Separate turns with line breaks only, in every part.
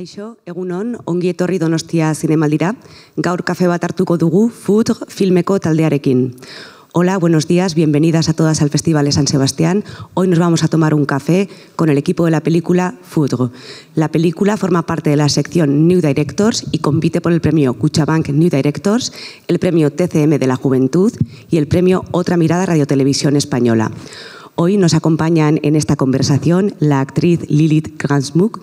Kaixo, egunon, ongi etorri Donostia zinemaldira. Gaur kafe bat hartuko dugu Foudre filmeko taldearekin. Hola, buenos días, bienvenidas a todas al Festival de San Sebastián. Hoy nos vamos a tomar un café con el equipo de la película Foudre. La película forma parte de la sección New Directors y compite por el premio Cuchabank New Directors, el premio TCM de la Juventud y el premio Otra Mirada Radio-Televisión Española. Hoy nos acompañan en esta conversación la actriz Lilith Gransmuck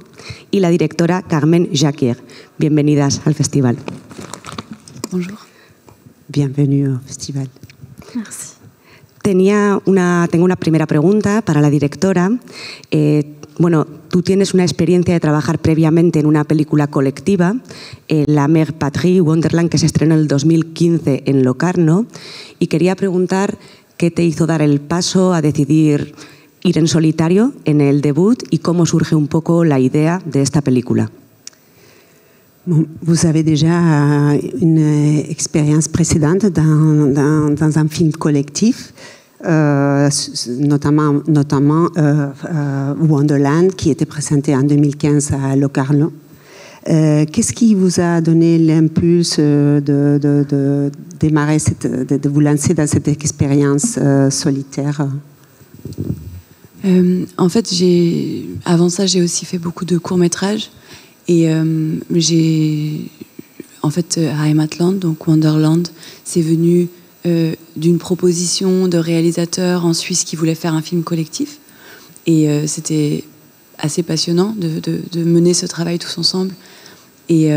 y la directora Carmen Jacquier. Bienvenidas al festival.
Bonjour.
Bienvenue al festival.
Merci.
Tengo una primera pregunta para la directora. Tú tienes una experiencia de trabajar previamente en una película colectiva, La Mère Patrie, Wonderland, que se estrenó en el 2015 en Locarno, y quería preguntar qué te hizo dar el paso a decidir ir en solitario en el debut y cómo surge un poco la idea de esta película.
Vous avez déjà une expérience précédente dans un film collectif, notamment Wonderland, qui était présenté en 2015 à Locarno. Qu'est-ce qui vous a donné l'impulse de démarrer, de vous lancer dans cette expérience solitaire?
En fait, avant ça, j'ai aussi fait beaucoup de courts-métrages. Et Heimatland, donc Wonderland, c'est venu d'une proposition de réalisateurs en Suisse qui voulaient faire un film collectif. Et c'était assez passionnant de mener ce travail tous ensemble. Et,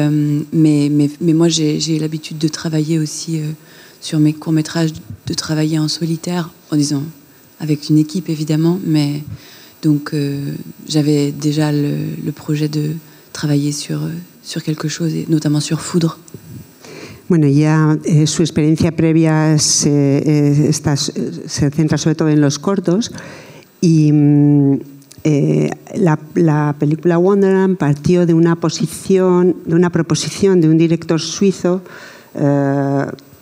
mais moi, j'ai l'habitude de travailler aussi sur mes courts-métrages, de travailler en solitaire, en disant avec une équipe évidemment. Mais donc j'avais déjà le projet de travailler sur quelque chose, et notamment sur Foudre.
Bueno, ya su experiencia previa se centra sobre todo en los cortos y la película Wonderland partió de una proposición de un director suizo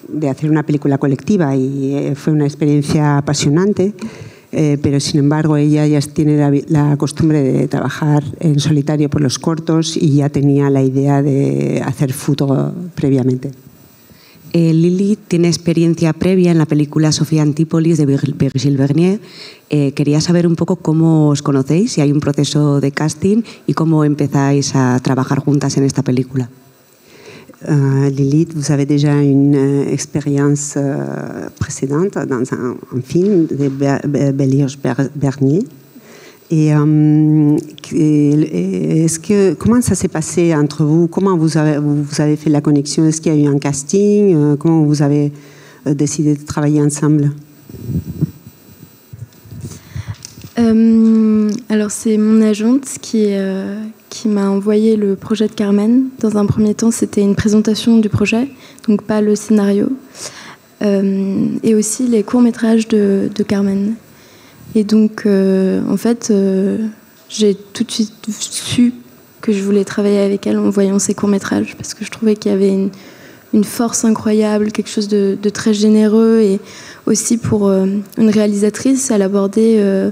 de hacer una película colectiva y fue una experiencia apasionante. Pero sin embargo ella ya tiene la costumbre de trabajar en solitario por los cortos y ya tenía la idea de hacer Foudre previamente.
Lili tiene experiencia previa en la película Sofía Antípolis de Virgile Vernier. Quería saber un poco cómo os conocéis, si hay un proceso de casting y cómo empezáis a trabajar juntas en esta película.
Lilith, vous avez déjà une expérience précédente dans un film de Virgile Vernier. Et comment ça s'est passé entre vous? Comment vous avez fait la connexion? Est-ce qu'il y a eu un casting? Comment vous avez décidé de travailler ensemble?
Alors c'est mon agente qui m'a envoyé le projet de Carmen. Dans un premier temps, c'était une présentation du projet, donc pas le scénario, et aussi les courts-métrages de Carmen. Et donc, en fait, j'ai tout de suite su que je voulais travailler avec elle en voyant ses courts-métrages, parce que je trouvais qu'il y avait une force incroyable, quelque chose de très généreux, et aussi pour une réalisatrice, elle abordait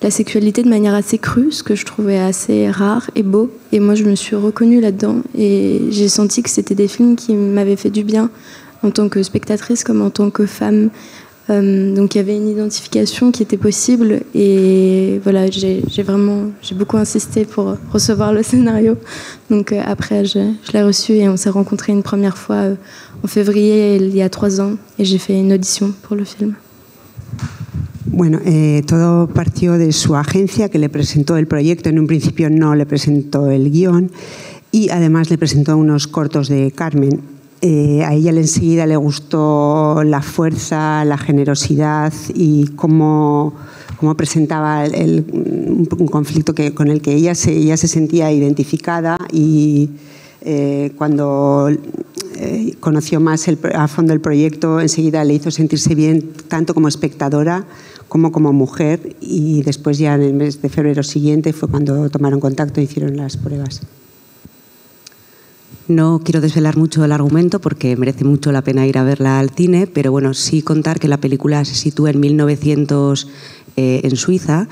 la sexualité de manière assez crue, ce que je trouvais assez rare et beau. Et moi, je me suis reconnue là-dedans. Et j'ai senti que c'était des films qui m'avaient fait du bien en tant que spectatrice comme en tant que femme. Donc il y avait une identification qui était possible. Et voilà, j'ai beaucoup insisté pour recevoir le scénario. Donc après, je l'ai reçu et on s'est rencontrés une première fois en février il y a 3 ans. Et j'ai fait une audition pour le film.
Bueno, todo partió de su agencia que le presentó el proyecto. En un principio no le presentó el guión y además le presentó unos cortos de Carmen. A ella enseguida le gustó la fuerza, la generosidad y cómo presentaba un conflicto con el que ella se sentía identificada, y cuando conoció más a fondo el proyecto, enseguida le hizo sentirse bien tanto como espectadora como mujer, y después ya en el mes de febrero siguiente fue cuando tomaron contacto e hicieron las pruebas.
No quiero desvelar mucho el argumento porque merece mucho la pena ir a verla al cine, pero bueno, sí contar que la película se sitúa en 1900 en Suiza,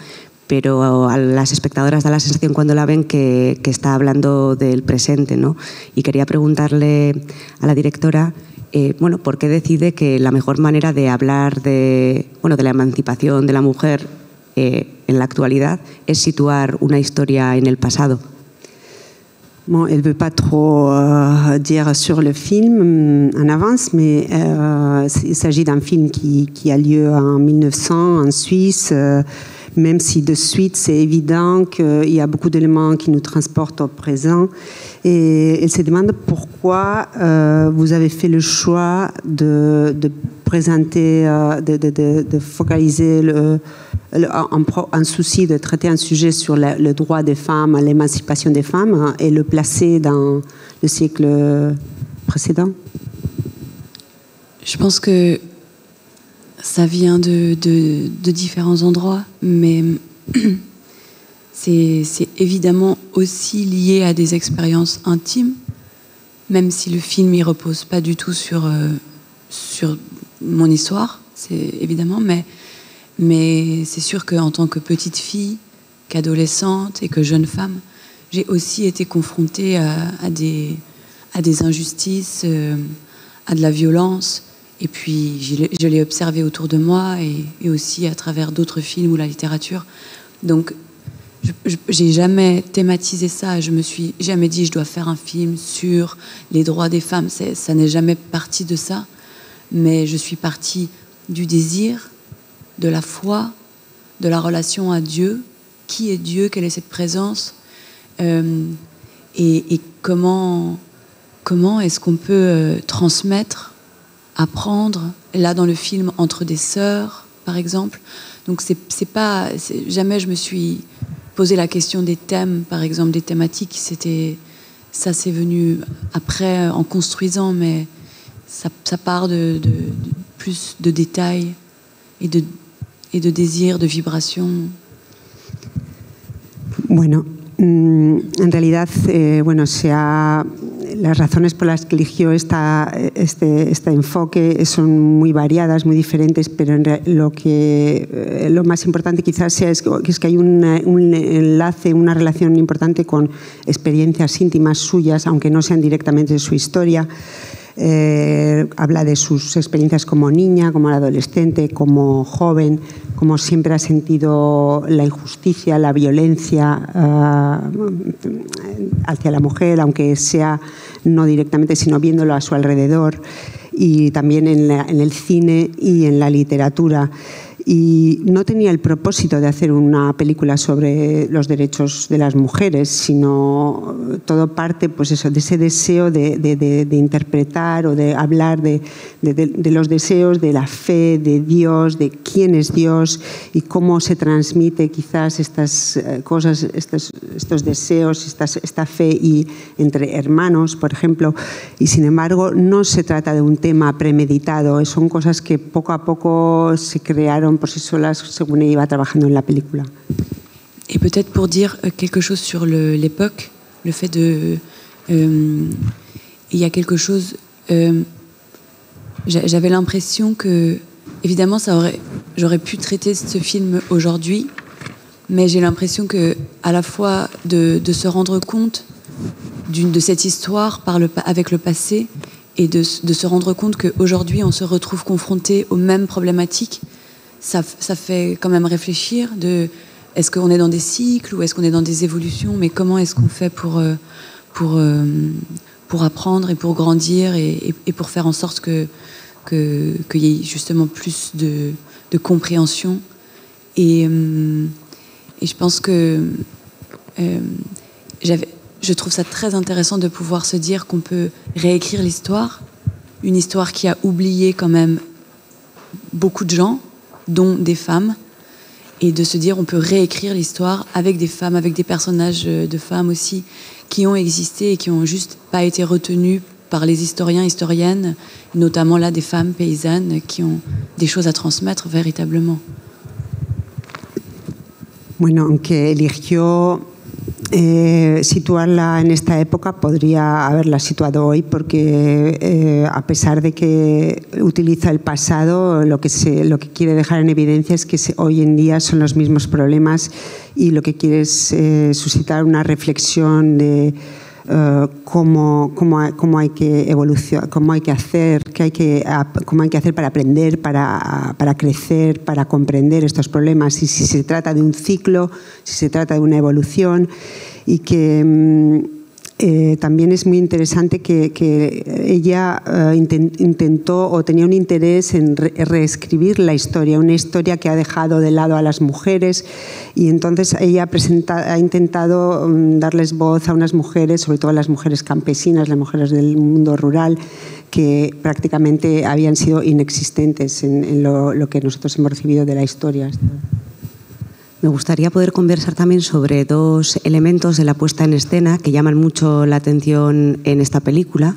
pero a las espectadoras da la sensación cuando la ven que está hablando del presente, ¿no? Y quería preguntarle a la directora, bueno, ¿por qué decide que la mejor manera de hablar de la emancipación de la mujer en la actualidad es situar una historia en el pasado?
Bon, elle ne veut pas trop dire sur le film en avance, mais il s'agit d'un film qui a lieu en 1900 en Suisse, même si de suite c'est évident qu'il y a beaucoup d'éléments qui nous transportent au présent. Et elle se demande pourquoi vous avez fait le choix de présenter, de focaliser un souci de traiter un sujet sur le droit des femmes, l'émancipation des femmes, et le placer dans le siècle précédent.
Je pense que ça vient de différents endroits, mais c'est évidemment aussi lié à des expériences intimes, même si le film ne repose pas du tout sur mon histoire, c'est évidemment, mais c'est sûr qu'en tant que petite fille, qu'adolescente et que jeune femme, j'ai aussi été confrontée à des injustices, à de la violence. Et puis je l'ai observé autour de moi et aussi à travers d'autres films ou la littérature. Donc j'ai jamais thématisé ça. Je me suis jamais dit je dois faire un film sur les droits des femmes. Ça n'est jamais parti de ça. Mais je suis partie du désir, de la foi, de la relation à Dieu. Qui est Dieu? Quelle est cette présence? Et comment est-ce qu'on peut transmettre, apprendre, là dans le film, entre des sœurs, par exemple. Donc jamais je me suis posé la question des thèmes, par exemple, des thématiques. Ça c'est venu après, en construisant, mais ça part de plus de détails et de désirs, de vibrations.
Bueno, en realidad, las razones por las que eligió este enfoque son muy variadas, muy diferentes, pero lo más importante quizás sea es que hay un enlace, una relación importante con experiencias íntimas suyas, aunque no sean directamente de su historia. Habla de sus experiencias como niña, como adolescente, como joven, como siempre ha sentido la injusticia, la violencia hacia la mujer, aunque sea no directamente, sino viéndolo a su alrededor, y también en el cine y en la literatura. Y no tenía el propósito de hacer una película sobre los derechos de las mujeres, sino todo parte pues eso, de ese deseo de interpretar o de hablar de los deseos, de la fe, de Dios, de quién es Dios y cómo se transmite quizás estas cosas, estos deseos, esta fe y entre hermanos, por ejemplo. Y sin embargo no se trata de un tema premeditado, son cosas que poco a poco se crearon por sí solas según ella iba trabajando en la película.
Et peut-être pour dire quelque chose sur l'époque, le fait de... il y a quelque chose... j'avais l'impression que, évidemment, j'aurais pu traiter ce film aujourd'hui, mais j'ai l'impression que, à la fois de se rendre compte de cette histoire avec le passé et de se rendre compte qu'aujourd'hui on se retrouve confronté aux mêmes problématiques, ça fait quand même réfléchir de est-ce qu'on est dans des cycles ou est-ce qu'on est dans des évolutions, mais comment est-ce qu'on fait pour apprendre et pour grandir et pour faire en sorte qu'il y ait justement plus de compréhension. Et je pense que je trouve ça très intéressant de pouvoir se dire qu'on peut réécrire l'histoire, une histoire qui a oublié quand même beaucoup de gens, dont des femmes, et de se dire on peut réécrire l'histoire avec des femmes, avec des personnages de femmes aussi, qui ont existé et qui n'ont juste pas été retenus par les historiens, historiennes, notamment là des femmes paysannes qui ont des choses à transmettre véritablement.
Bueno, aunque eligió situarla en esta época podría haberla situado hoy porque a pesar de que utiliza el pasado, lo que quiere dejar en evidencia es que hoy en día son los mismos problemas y lo que quiere es suscitar una reflexión de cómo hay que evolucionar, cómo hay que hacer para aprender, para crecer, para comprender estos problemas, y si se trata de un ciclo, si se trata de una evolución, y que también es muy interesante que ella intentó o tenía un interés en reescribir la historia, una historia que ha dejado de lado a las mujeres, y entonces ella ha intentado darles voz a unas mujeres, sobre todo a las mujeres campesinas, las mujeres del mundo rural, que prácticamente habían sido inexistentes en lo que nosotros hemos recibido de la historia.
Me gustaría poder conversar también sobre dos elementos de la puesta en escena que llaman mucho la atención en esta película.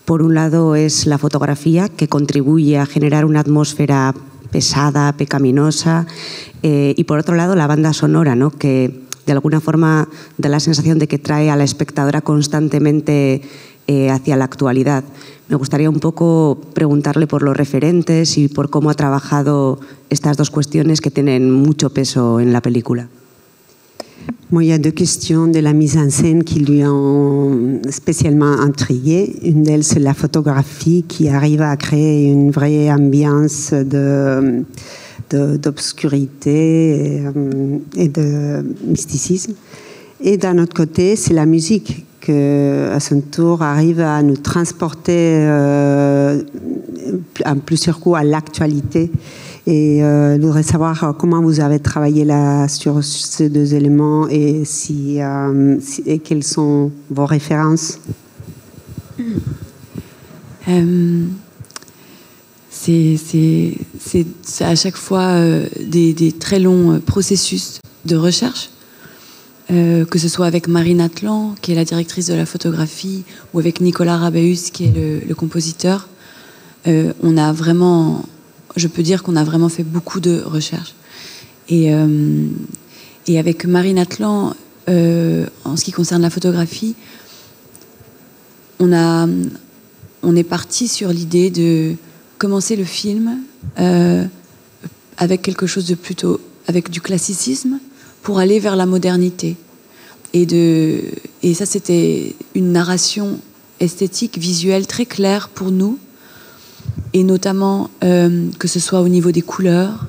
Por un lado es la fotografía, que contribuye a generar una atmósfera pesada, pecaminosa, y por otro lado la banda sonora, ¿no?, que de alguna forma da la sensación de que trae a la espectadora constantemente hacia la actualidad. Me gustaría un poco preguntarle por los referentes y por cómo ha trabajado estas dos cuestiones que tienen mucho peso en la película.
Bon, il y a deux questions de la mise en scène qui lui ont spécialement intrigué. Une d'elles, c'est la photographie qui arrive à créer une vraie ambiance d'obscurité et de mysticisme. Et d'un autre côté, c'est la musique qui, à son tour, arrive à nous transporter en plusieurs coups à l'actualité. Et je voudrais savoir comment vous avez travaillé sur ces deux éléments et et quelles sont vos références.
C'est à chaque fois des très longs processus de recherche, que ce soit avec Marine Atlan, qui est la directrice de la photographie, ou avec Nicolas Rabaeus, qui est le compositeur. On a vraiment, je peux dire qu'on a vraiment fait beaucoup de recherches. Et avec Marine Atlan, en ce qui concerne la photographie, on est parti sur l'idée de commencer le film avec quelque chose de plutôt, avec du classicisme, pour aller vers la modernité. Et ça, c'était une narration esthétique, visuelle très claire pour nous, et notamment que ce soit au niveau des couleurs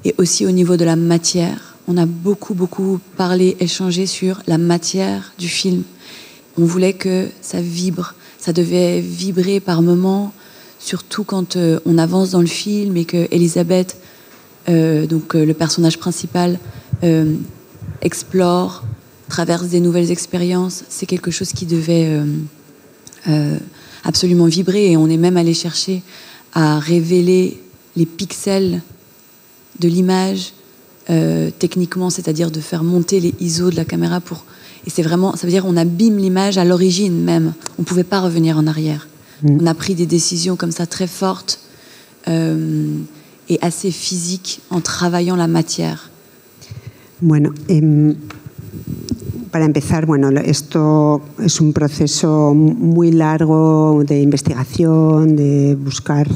et aussi au niveau de la matière. On a beaucoup parlé, échangé sur la matière du film. On voulait que ça vibre, ça devait vibrer par moments, surtout quand on avance dans le film et que Elisabeth, donc le personnage principal, explore, traverse des nouvelles expériences. C'est quelque chose qui devait absolument vibrer, et on est même allé chercher à révéler les pixels de l'image techniquement, c'est-à-dire de faire monter les ISO de la caméra et c'est vraiment, ça veut dire on abîme l'image à l'origine même, on ne pouvait pas revenir en arrière. On a pris des décisions comme ça très fortes et assez physiques en travaillant la matière.
Bueno, para empezar, bueno, esto es un proceso muy largo de investigación, de buscar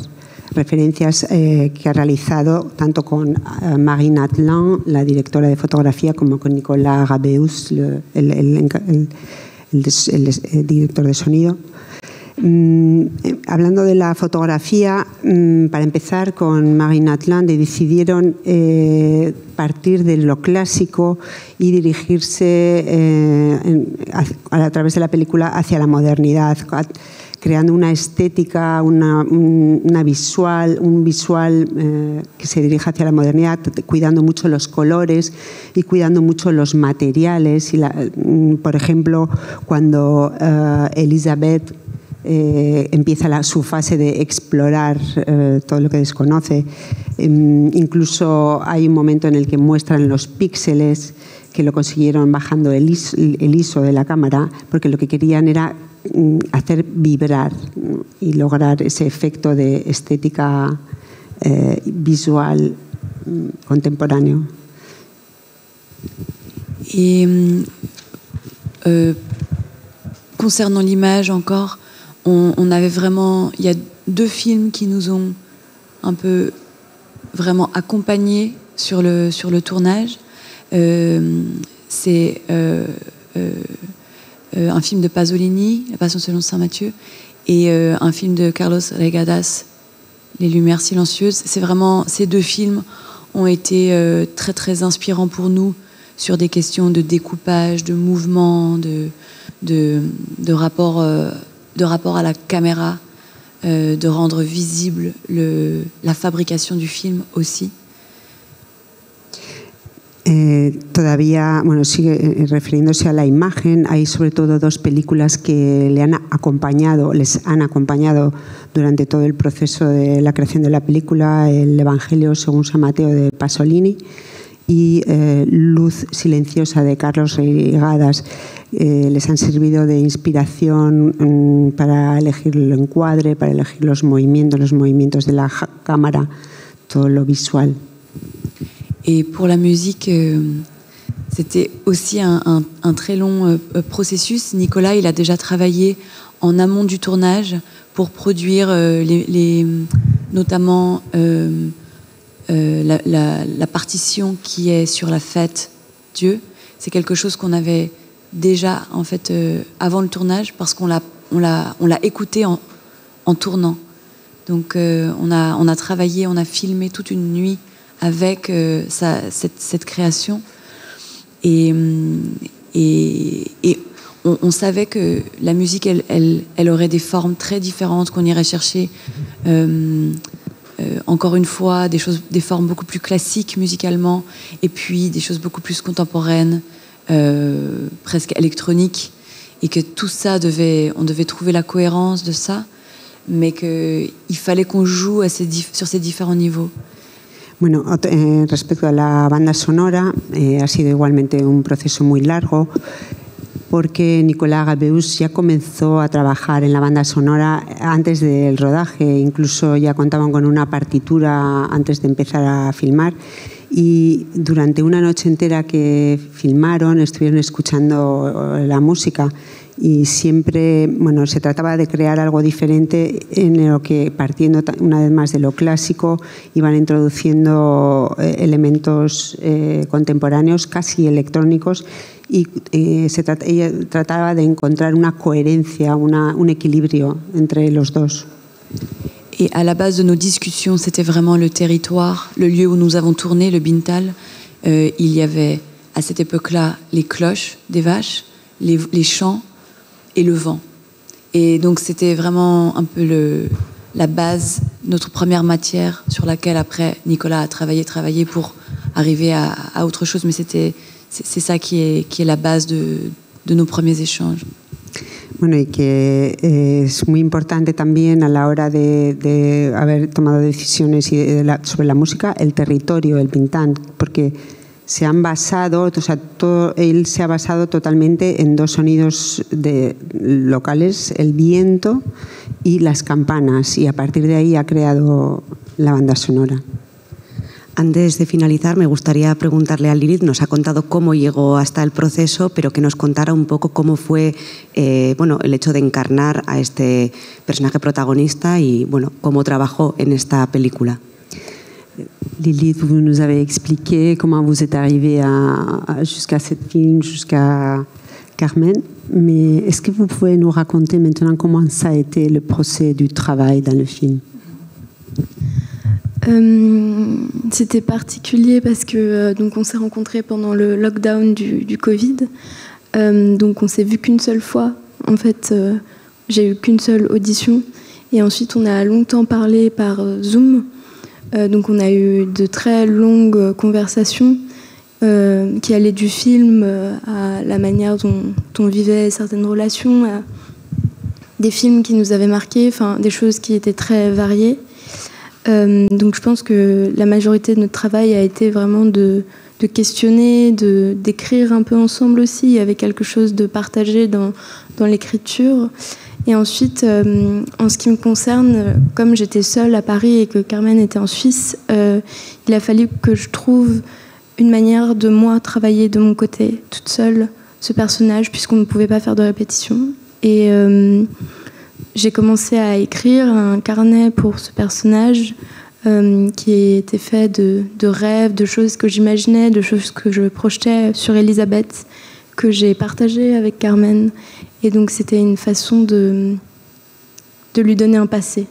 referencias que ha realizado tanto con Marine Atlan, la directora de fotografía, como con Nicolas Rabaeus, el director de sonido. Hablando de la fotografía, para empezar, con Marine Atlan decidieron partir de lo clásico y dirigirse a través de la película hacia la modernidad, creando una estética, un visual que se dirige hacia la modernidad, cuidando mucho los colores y cuidando mucho los materiales. Por ejemplo, cuando Elisabeth empieza su fase de explorar todo lo que desconoce. Incluso hay un momento en el que muestran los píxeles, que lo consiguieron bajando el ISO de la cámara, porque lo que querían era hacer vibrar y lograr ese efecto de estética visual contemporáneo.
Et concernant l'image encore, on avait vraiment... Il y a 2 films qui nous ont un peu vraiment accompagnés sur le tournage. C'est un film de Pasolini, La Passion selon Saint Matthieu, et un film de Carlos Regadas, Les Lumières silencieuses. C'est vraiment, ces 2 films ont été très très inspirants pour nous sur des questions de découpage, de mouvement, de rapport à la caméra, de rendre visible la fabrication du film aussi.
Todavía, bueno, sigue refiriéndose a la imagen, hay sobre todo 2 películas que les han acompañado durante todo el proceso de la creación de la película: el Evangelio según San Mateo de Pasolini y Luz silenciosa de Carlos Regadas. Les han servido de inspiración para elegir el encuadre, para elegir los movimientos de la cámara, todo lo visual.
Et pour la musique, c'était aussi un très long processus. Nicolas, il a déjà travaillé en amont du tournage pour produire notamment la partition qui est sur la fête Dieu. C'est quelque chose qu'on avait déjà en fait avant le tournage, parce qu'on l'a écouté en tournant. Donc on a travaillé, on a filmé toute une nuit avec cette création, et on savait que la musique elle aurait des formes très différentes, qu'on irait chercher encore une fois des formes beaucoup plus classiques musicalement, et puis des choses beaucoup plus contemporaines, presque électroniques, et que tout ça on devait trouver la cohérence de ça, mais qu'il fallait qu'on joue sur ces différents niveaux.
Bueno, respecto a la banda sonora, ha sido igualmente un proceso muy largo, porque Nicolas Gabeus ya comenzó a trabajar en la banda sonora antes del rodaje, incluso ya contaban con una partitura antes de empezar a filmar, y durante una noche entera que filmaron estuvieron escuchando la música, y siempre, bueno, se trataba de crear algo diferente en lo que, partiendo una vez más de lo clásico, iban introduciendo elementos contemporáneos, casi electrónicos, y ella trataba de encontrar una coherencia, un equilibrio entre los 2.
Et à la base de nos discussions, c'était vraiment le territoire, le lieu où nous avons tourné, le Bintal. Il y avait à cette époque-là les cloches des vaches, les champs et le vent. Et donc c'était vraiment un peu la base, notre première matière sur laquelle après Nicolas a travaillé pour arriver à autre chose. Mais c'est ça qui est la base de nos premiers échanges.
Bueno, y que es muy importante también a la hora de haber tomado decisiones sobre la música, el territorio, el Pintán, porque se han basado, o sea, él se ha basado totalmente en 2 sonidos locales, el viento y las campanas, y a partir de ahí ha creado la banda sonora.
Antes de finalizar, me gustaría preguntarle a Lilith, nos ha contado cómo llegó hasta el proceso, pero que nos contara un poco cómo fue el hecho de encarnar a este personaje protagonista y cómo trabajó en esta película.
Lilith, vous nous avez expliqué comment vous êtes arrivée jusqu'à ce film, jusqu'à Carmen, mais est-ce que vous pouvez nous raconter maintenant comment ça a été le procès du travail dans le film?
C'était particulier parce que donc on s'est rencontrés pendant le lockdown du Covid. Donc on s'est vu qu'une seule fois. En fait, j'ai eu qu'une seule audition. Et ensuite, on a longtemps parlé par Zoom. Donc on a eu de très longues conversations qui allaient du film à la manière dont on vivait certaines relations, à des films qui nous avaient marqués, enfin des choses qui étaient très variées. Donc je pense que la majorité de notre travail a été vraiment de questionner, d'écrire un peu ensemble aussi. Il y avait quelque chose de partagé dans l'écriture. Et ensuite, en ce qui me concerne, comme j'étais seule à Paris et que Carmen était en Suisse, il a fallu que je trouve une manière de moi travailler de mon côté, toute seule, ce personnage puisqu'on ne pouvait pas faire de répétition. Et j'ai commencé à écrire un carnet pour ce personnage qui était fait de rêves, de choses que j'imaginais, de choses que je projetais sur Elisabeth, que j'ai partagé avec Carmen. Et donc c'était une façon de lui donner un passé.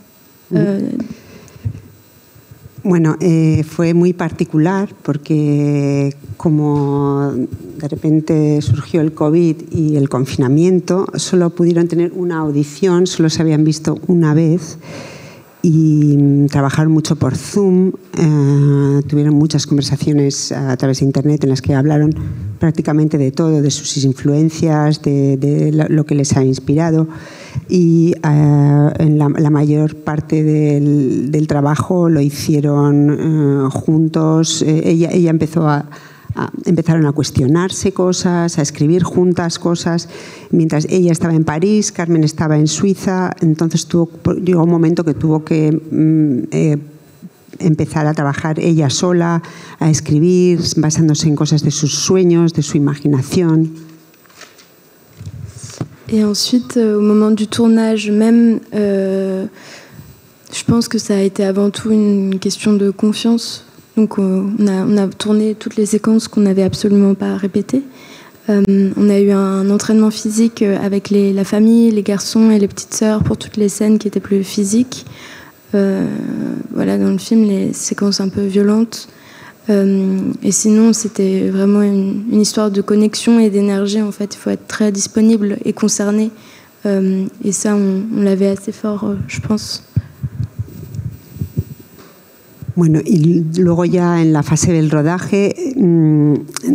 Bueno, fue muy particular porque como de repente surgió el COVID y el confinamiento, solo pudieron tener una audición, solo se habían visto una vez y trabajaron mucho por Zoom, tuvieron muchas conversaciones a través de Internet en las que hablaron prácticamente de todo, de sus influencias, de lo que les ha inspirado. Y en la mayor parte del trabajo lo hicieron juntos. Ella empezaron a cuestionarse cosas, a escribir juntas cosas. Mientras ella estaba en París, Carmen estaba en Suiza, entonces llegó un momento que tuvo que empezar a trabajar ella sola, a escribir, basándose en cosas de sus sueños, de su imaginación.
Et ensuite, au moment du tournage même, je pense que ça a été avant tout une question de confiance. Donc on a tourné toutes les séquences qu'on n'avait absolument pas répétées. On a eu un entraînement physique avec la famille, les garçons et les petites sœurs pour toutes les scènes qui étaient plus physiques. Voilà, dans le film, les séquences un peu violentes. Et sinon, c'était vraiment une histoire de connexion et d'énergie. En fait, il faut être très disponible et concerné. Et ça, on l'avait assez fort, je pense.
Bueno, y luego ya en la fase del rodaje,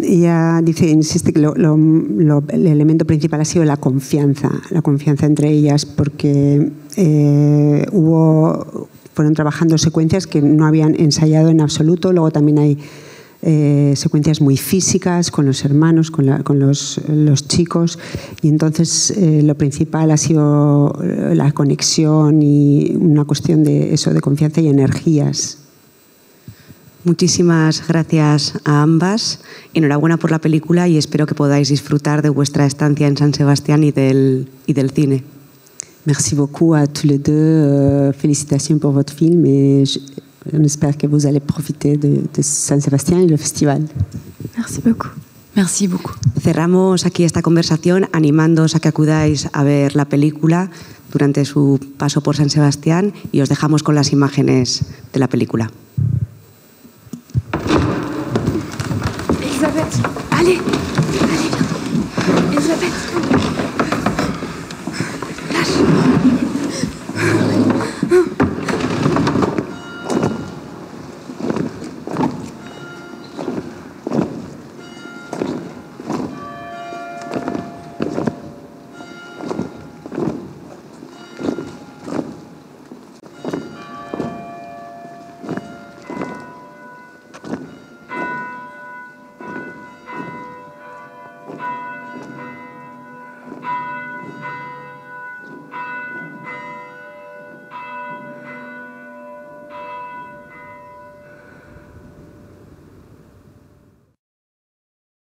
ella insiste que el elemento principal ha sido la confianza entre ellas, porque fueron trabajando secuencias que no habían ensayado en absoluto. Luego también hay secuencias muy físicas con los hermanos, con los chicos, y entonces lo principal ha sido la conexión y una cuestión de eso, de confianza y energías.
Muchísimas gracias a ambas. Enhorabuena por la película y espero que podáis disfrutar de vuestra estancia en San Sebastián y del cine.
Merci beaucoup à tous les deux. Félicitations pour votre film et j'espère que vous allez profiter de San Sebastián y del festival.
Merci beaucoup.
Merci beaucoup.
Cerramos aquí esta conversación animándoos a que acudáis a ver la película durante su paso por San Sebastián y os dejamos con las imágenes de la película.